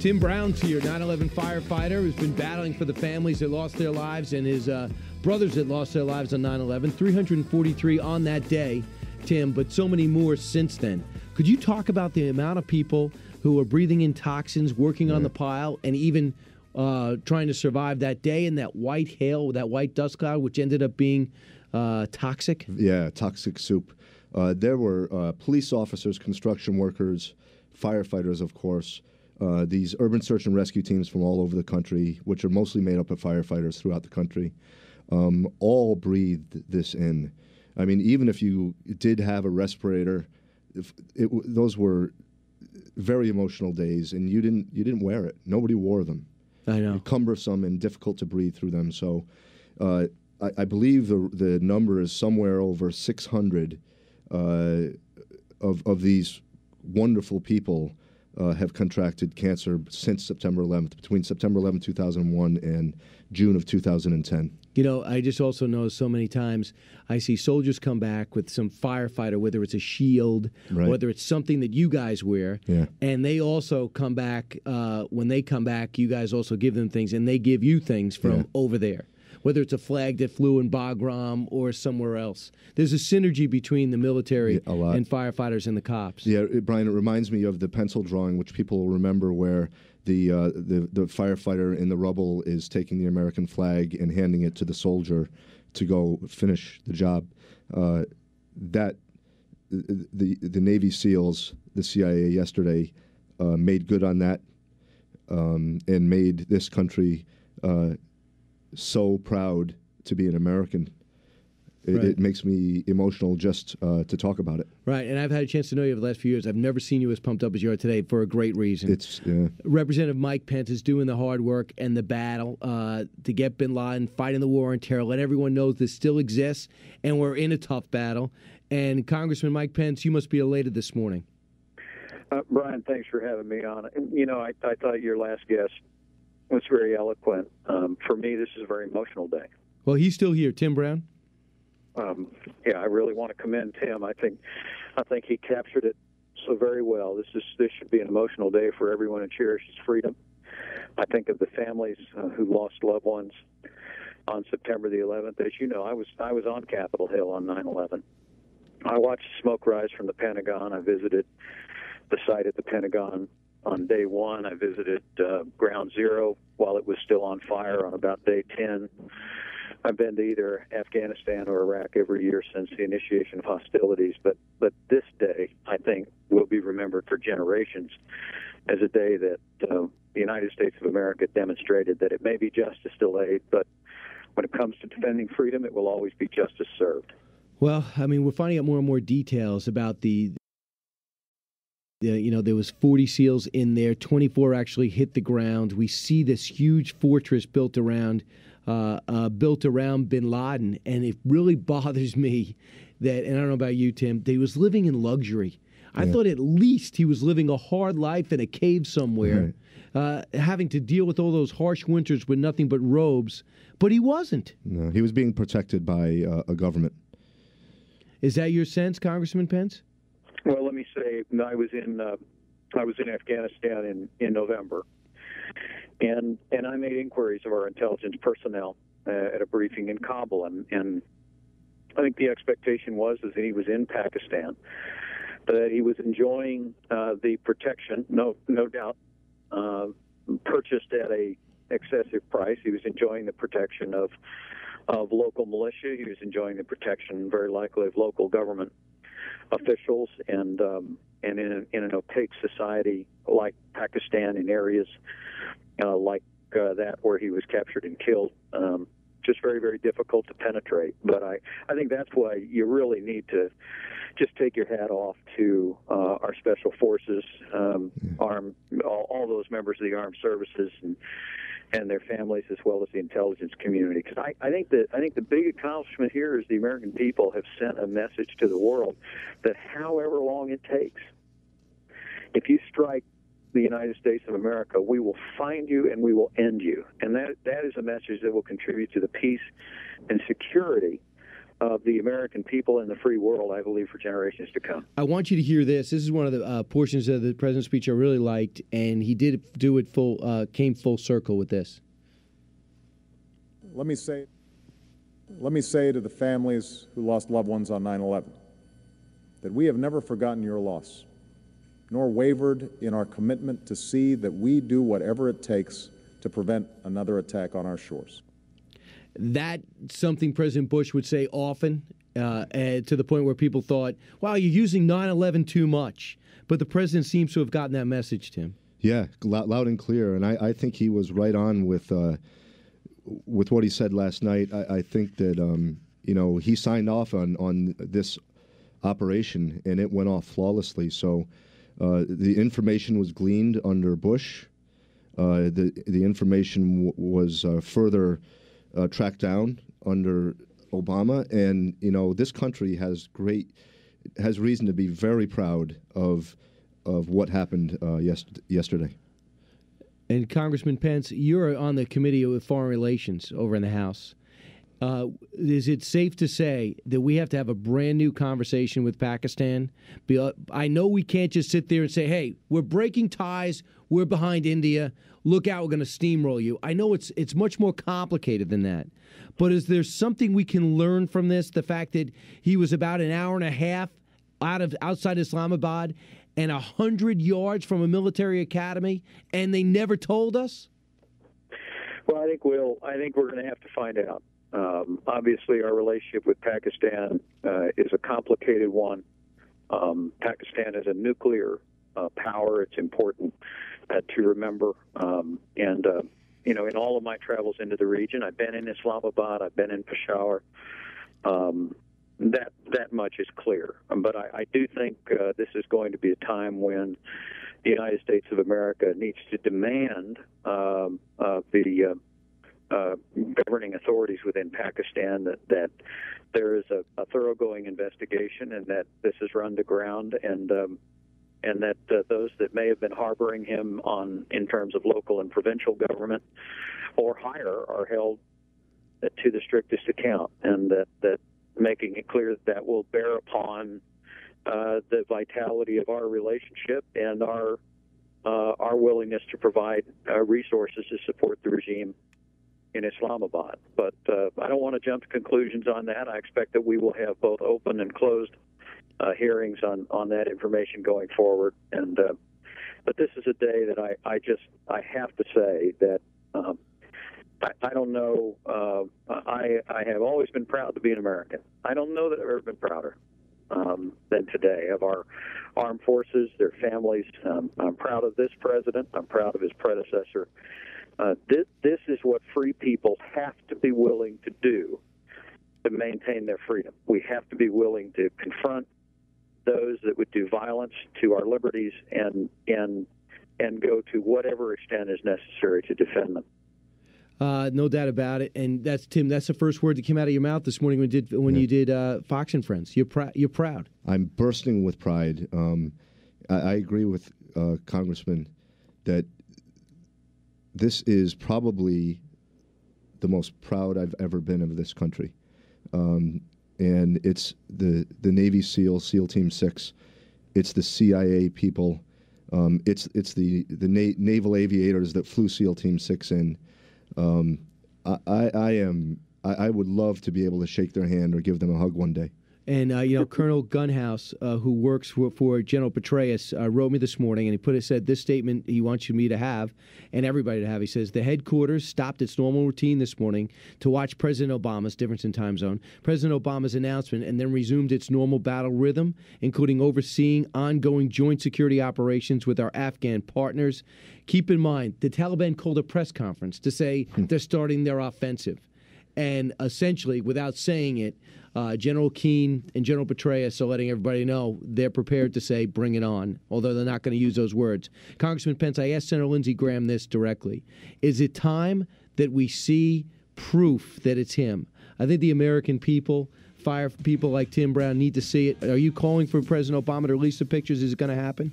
Tim Brown's here, 9/11 firefighter who's been battling for the families that lost their lives and his brothers that lost their lives on 9/11. 343 on that day, Tim, but so many more since then. Could you talk about the amount of people who are breathing in toxins, working on the pile, and even trying to survive that day in that white hail, that white dust cloud, which ended up being toxic? Yeah, toxic soup. There were police officers, construction workers, firefighters, of course, these urban search and rescue teams from all over the country, which are mostly made up of firefighters throughout the country, all breathed this in. I mean, even if you did have a respirator, those were very emotional days, and you didn't wear it. Nobody wore them. I know. Cumbersome and difficult to breathe through them. So I believe the number is somewhere over 600 of these wonderful people have contracted cancer since September 11th, between September 11th, 2001 and June of 2010. You know, I just also know so many times I see soldiers come back with some firefighter, whether it's a shield, whether it's something that you guys wear, and they also come back. When they come back, you guys also give them things, and they give you things from over there, whether it's a flag that flew in Bagram or somewhere else. There's a synergy between the military and firefighters and the cops. Yeah, Brian, it reminds me of the pencil drawing, which people will remember, where the firefighter in the rubble is taking the American flag and handing it to the soldier to go finish the job. The Navy SEALs, the CIA yesterday, made good on that and made this country so proud to be an American. It makes me emotional just to talk about it. Right, and I've had a chance to know you over the last few years. I've never seen you as pumped up as you are today for a great reason. Representative Mike Pence is doing the hard work and the battle to get bin Laden, fighting the war on terror, let everyone know this still exists, and we're in a tough battle. And Congressman Mike Pence, you must be elated this morning. Brian, thanks for having me on. You know, I thought your last guest was very eloquent. For me, this is a very emotional day. Well, he's still here, Tim Brown. Yeah, I really want to commend Tim. I think he captured it so very well. This should be an emotional day for everyone who cherishes freedom. I think of the families who lost loved ones on September the 11th. As you know, I was on Capitol Hill on 9/11. I watched smoke rise from the Pentagon. I visited the site at the Pentagon on day one. I visited Ground Zero while it was still on fire on about day 10. I've been to either Afghanistan or Iraq every year since the initiation of hostilities, but this day, I think, will be remembered for generations as a day that the United States of America demonstrated that it may be justice delayed, but when it comes to defending freedom, it will always be justice served. Well, I mean, we're finding out more and more details about there was 40 SEALs in there. 24 actually hit the ground. We see this huge fortress built around bin Laden, and it really bothers me that, and I don't know about you, Tim, that he was living in luxury. I thought at least he was living a hard life in a cave somewhere, having to deal with all those harsh winters with nothing but robes, but he wasn't. No, he was being protected by a government. Is that your sense, Congressman Pence? Well, let me say, I was in Afghanistan in November, and I made inquiries of our intelligence personnel at a briefing in Kabul, and I think the expectation was that he was in Pakistan, that he was enjoying the protection, no doubt, purchased at a excessive price. He was enjoying the protection of local militia. He was enjoying the protection, very likely, of local government officials, and in an opaque society like Pakistan, in areas like that where he was captured and killed, just very, very difficult to penetrate. But I think that's why you really need to just take your hat off to our special forces, all those members of the armed services and their families, as well as the intelligence community. Because I think the big accomplishment here is the American people have sent a message to the world that however long it takes, if you strike the United States of America, we will find you and we will end you. And that is a message that will contribute to the peace and security of the American people and the free world, I believe, for generations to come. I want you to hear this. This is one of the portions of the president's speech I really liked, and he did do it came full circle with this. Let me say to the families who lost loved ones on 9/11 that we have never forgotten your loss, nor wavered in our commitment to see that we do whatever it takes to prevent another attack on our shores. That's something President Bush would say often, to the point where people thought, wow, you're using 9/11 too much. But the president seems to have gotten that message, Tim. Yeah, loud and clear. And I think he was right on with what he said last night. I think that, he signed off on this operation, and it went off flawlessly. So the information was gleaned under Bush. The information was further tracked down under Obama, and this country has reason to be very proud of what happened yesterday. And Congressman Pence, you're on the Committee of Foreign Relations over in the House. Is it safe to say that we have to have a brand new conversation with Pakistan? I know we can't just sit there and say, hey, we're breaking ties, we're behind India, look out, we're going to steamroll you. I know it's much more complicated than that. But is there something we can learn from this? The fact that he was about an hour and a half outside Islamabad and 100 yards from a military academy, and they never told us? Well, I think we're going to have to find out. Obviously, our relationship with Pakistan is a complicated one. Pakistan is a nuclear power. It's important to remember. In all of my travels into the region, I've been in Islamabad, I've been in Peshawar. That much is clear. But I do think this is going to be a time when the United States of America needs to demand the governing authorities within Pakistan that there is a thoroughgoing investigation, and that this is run to ground, and that those that may have been harboring him in terms of local and provincial government or higher are held to the strictest account, and that making it clear that will bear upon the vitality of our relationship and our willingness to provide resources to support the regime in Islamabad. But I don't want to jump to conclusions on that. I expect that we will have both open and closed hearings on that information going forward. And but this is a day that I have to say that I don't know. I have always been proud to be an American. I don't know that I've ever been prouder than today of our armed forces, their families. I'm proud of this president. I'm proud of his predecessor. This is what free people have to be willing to do to maintain their freedom. We have to be willing to confront those that would do violence to our liberties and go to whatever extent is necessary to defend them. No doubt about it. And that's Tim. That's the first word that came out of your mouth this morning when you did Fox and Friends. You're proud. I'm bursting with pride. I agree with Congressman that this is probably the most proud I've ever been of this country. And it's the Navy SEAL Team 6. It's the CIA people. It's the naval aviators that flew SEAL Team 6 in. I would love to be able to shake their hand or give them a hug one day. And Colonel Gunhouse, who works for General Petraeus, wrote me this morning, and he said this statement he wants me to have, and everybody to have. He says the headquarters stopped its normal routine this morning to watch President Obama's difference in time zone, President Obama's announcement, and then resumed its normal battle rhythm, including overseeing ongoing joint security operations with our Afghan partners. Keep in mind, the Taliban called a press conference to say they're starting their offensive. And essentially, without saying it, General Keane and General Petraeus are letting everybody know they're prepared to say, bring it on, although they're not going to use those words. Congressman Pence, I asked Senator Lindsey Graham this directly. Is it time that we see proof that it's him? I think the American people, fire people like Tim Brown, need to see it. Are you calling for President Obama to release the pictures? Is it going to happen?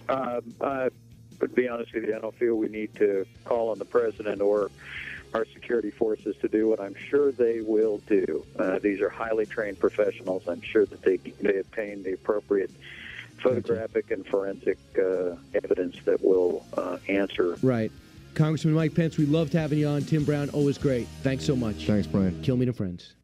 To be honest with you, I don't feel we need to call on the president or our security forces to do what I'm sure they will do. These are highly trained professionals. I'm sure that they obtain the appropriate photographic and forensic evidence that will answer. Right. Congressman Mike Pence, we loved having you on. Tim Brown, always great. Thanks so much. Thanks, Brian. Kilmeade and Friends.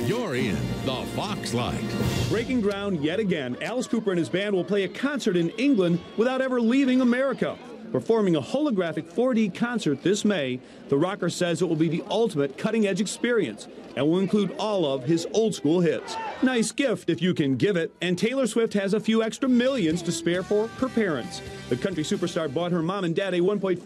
You're in the Fox Light. Breaking ground yet again, Alice Cooper and his band will play a concert in England without ever leaving America. Performing a holographic 4D concert this May, the rocker says it will be the ultimate cutting-edge experience and will include all of his old-school hits. Nice gift if you can give it, and Taylor Swift has a few extra millions to spare for her parents. The country superstar bought her mom and dad a $1.4